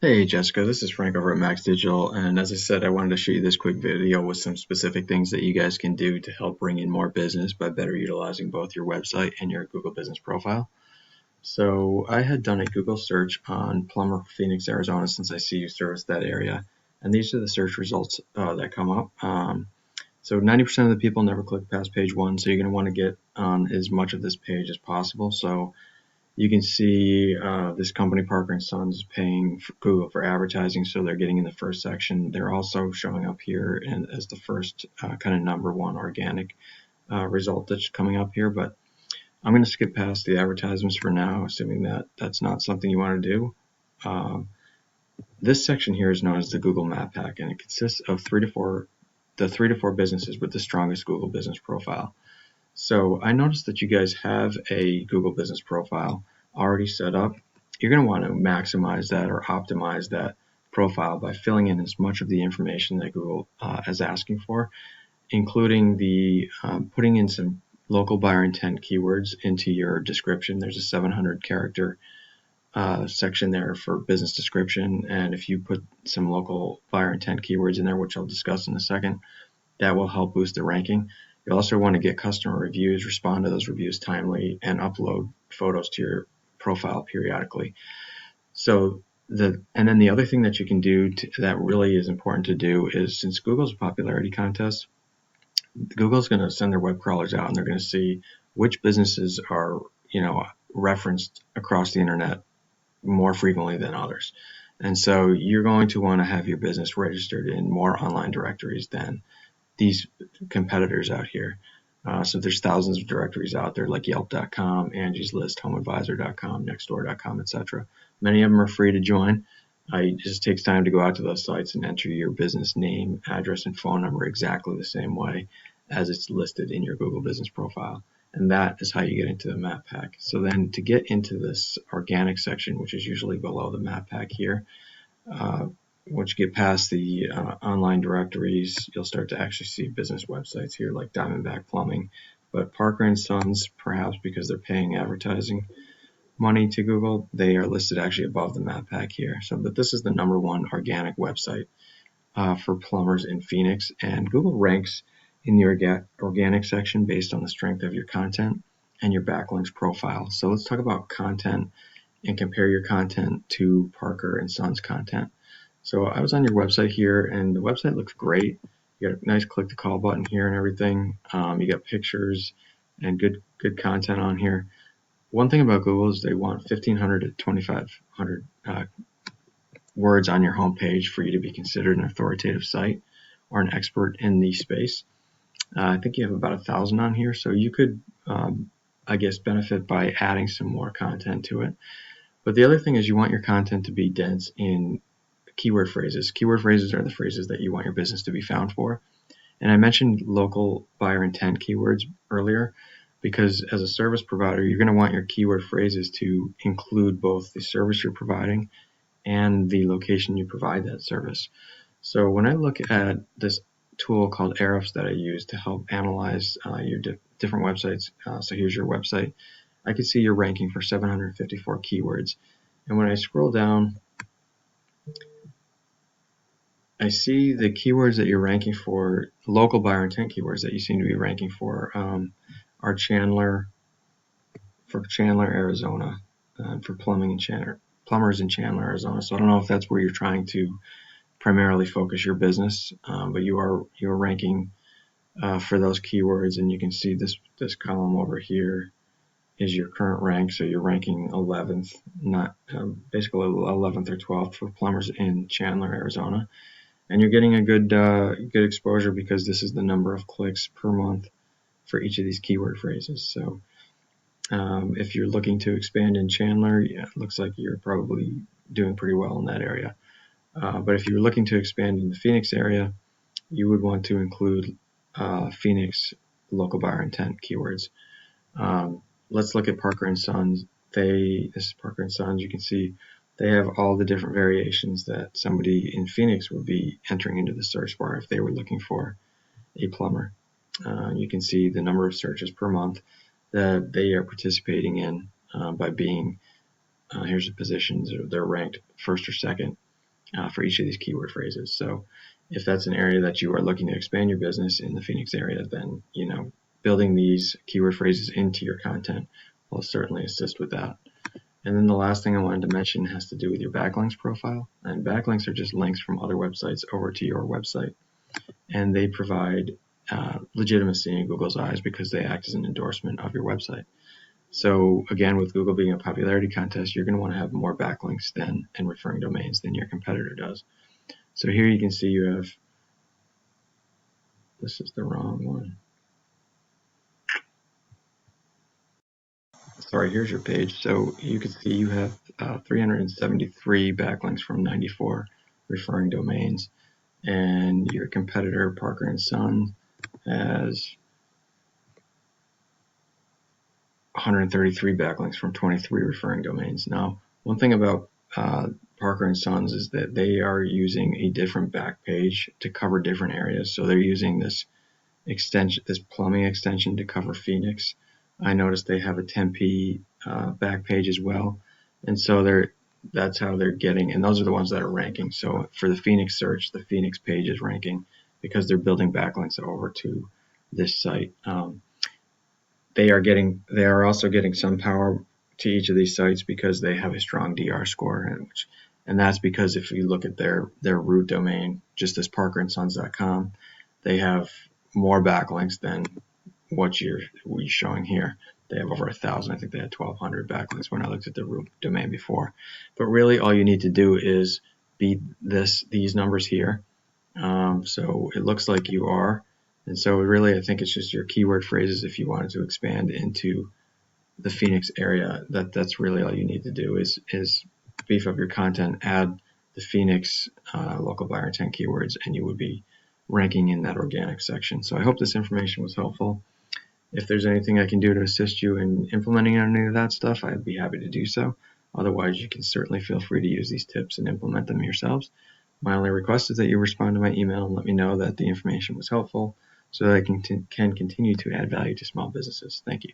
Hey Jessica, this is Frank over at Max Digital, and as I said, I wanted to show you this quick video with some specific things that you guys can do to help bring in more business by better utilizing both your website and your Google Business Profile. So I had done a Google search on Plumber Phoenix, Arizona, since I see you service that area, and these are the search results that come up. So 90% of the people never click past page one, so you're going to want to get on as much of this page as possible. So you can see this company, Parker and Sons, is paying for Google for advertising, so they're getting in the first section. They're also showing up here as the first kind of number one organic result that's coming up here. But I'm going to skip past the advertisements for now, assuming that that's not something you want to do. This section here is known as the Google Map Pack, and it consists of three to four businesses with the strongest Google Business Profile. So I noticed that you guys have a Google Business Profile already set up. You're going to want to maximize that or optimize that profile by filling in as much of the information that Google is asking for, including the putting in some local buyer intent keywords into your description. There's a 700 character section there for business description, and if you put some local buyer intent keywords in there, which I'll discuss in a second, that will help boost the ranking. You also want to get customer reviews, respond to those reviews timely, and upload photos to your profile periodically. And then the other thing that you can do that really is important to do is, since Google's a popularity contest, Google's going to send their web crawlers out and they're going to see which businesses are, referenced across the internet more frequently than others. And so you're going to want to have your business registered in more online directories than these competitors out here. So there's thousands of directories out there like Yelp.com, Angie's List, HomeAdvisor.com, Nextdoor.com, etc. Many of them are free to join. It just takes time to go out to those sites and enter your business name, address, and phone number exactly the same way as it's listed in your Google Business Profile. And that is how you get into the map pack. So then to get into this organic section, which is usually below the map pack here, once you get past the online directories, you'll start to actually see business websites here like Diamondback Plumbing. But Parker and Sons, perhaps because they're paying advertising money to Google, they are listed actually above the map pack here. But this is the number one organic website for plumbers in Phoenix, and Google ranks in the organic section based on the strength of your content and your backlinks profile. So let's talk about content and compare your content to Parker and Sons content. So I was on your website here, and the website looks great. You got a nice click to call button here and everything. You got pictures and good content on here. One thing about Google is they want 1,500 to 2,500 words on your homepage for you to be considered an authoritative site or an expert in the space. I think you have about 1,000 on here, so you could, benefit by adding some more content to it. But the other thing is you want your content to be dense in keyword phrases. Keyword phrases are the phrases that you want your business to be found for. And I mentioned local buyer intent keywords earlier because as a service provider, you're going to want your keyword phrases to include both the service you're providing and the location you provide that service. So when I look at this tool called Ahrefs that I use to help analyze your different websites, so here's your website, I can see you're ranking for 754 keywords. And when I scroll down, I see the keywords that you're ranking for, local buyer intent keywords that you seem to be ranking for, are Chandler, Arizona, for plumbers in Chandler, Arizona. So I don't know if that's where you're trying to primarily focus your business, but you're ranking for those keywords, and you can see this column over here is your current rank. So you're ranking 11th, not basically 11th or 12th for plumbers in Chandler, Arizona. And you're getting a good exposure because this is the number of clicks per month for each of these keyword phrases. So if you're looking to expand in Chandler, it looks like you're probably doing pretty well in that area. But if you're looking to expand in the Phoenix area, you would want to include Phoenix local buyer intent keywords. Let's look at Parker and Sons. This is Parker and Sons. You can see they have all the different variations that somebody in Phoenix would be entering into the search bar if they were looking for a plumber. You can see the number of searches per month that they are participating in by being, here's the positions, they're ranked first or second for each of these keyword phrases. So if that's an area that you are looking to expand your business in the Phoenix area, then building these keyword phrases into your content will certainly assist with that. And then the last thing I wanted to mention has to do with your backlinks profile. And backlinks are just links from other websites over to your website. And they provide legitimacy in Google's eyes because they act as an endorsement of your website. So again, with Google being a popularity contest, you're going to want to have more backlinks and referring domains than your competitor does. So here you can see you have, this is the wrong one. Sorry, here's your page. So you can see you have 373 backlinks from 94 referring domains, and your competitor Parker and Son has 133 backlinks from 23 referring domains. Now, one thing about Parker and Sons is that they are using a different back page to cover different areas. So they're using this extension, this plumbing extension, to cover Phoenix. I noticed they have a Tempe back page as well, and so that's how they're getting, and those are the ones that are ranking. So for the Phoenix search, the Phoenix page is ranking because they're building backlinks over to this site. They are also getting some power to each of these sites because they have a strong DR score, and that's because if you look at their root domain, just as parkerandsons.com, they have more backlinks than what you're showing here. They have over 1,000. I think they had 1,200 backlinks when I looked at the root domain before. But really, all you need to do is beat these numbers here. So it looks like you are. And so really, I think it's just your keyword phrases if you wanted to expand into the Phoenix area. That's really all you need to do is beef up your content, add the Phoenix local buyer intent keywords, and you would be ranking in that organic section. So I hope this information was helpful. If there's anything I can do to assist you in implementing any of that stuff, I'd be happy to do so. Otherwise, you can certainly feel free to use these tips and implement them yourselves. My only request is that you respond to my email and let me know that the information was helpful so that I can continue to add value to small businesses. Thank you.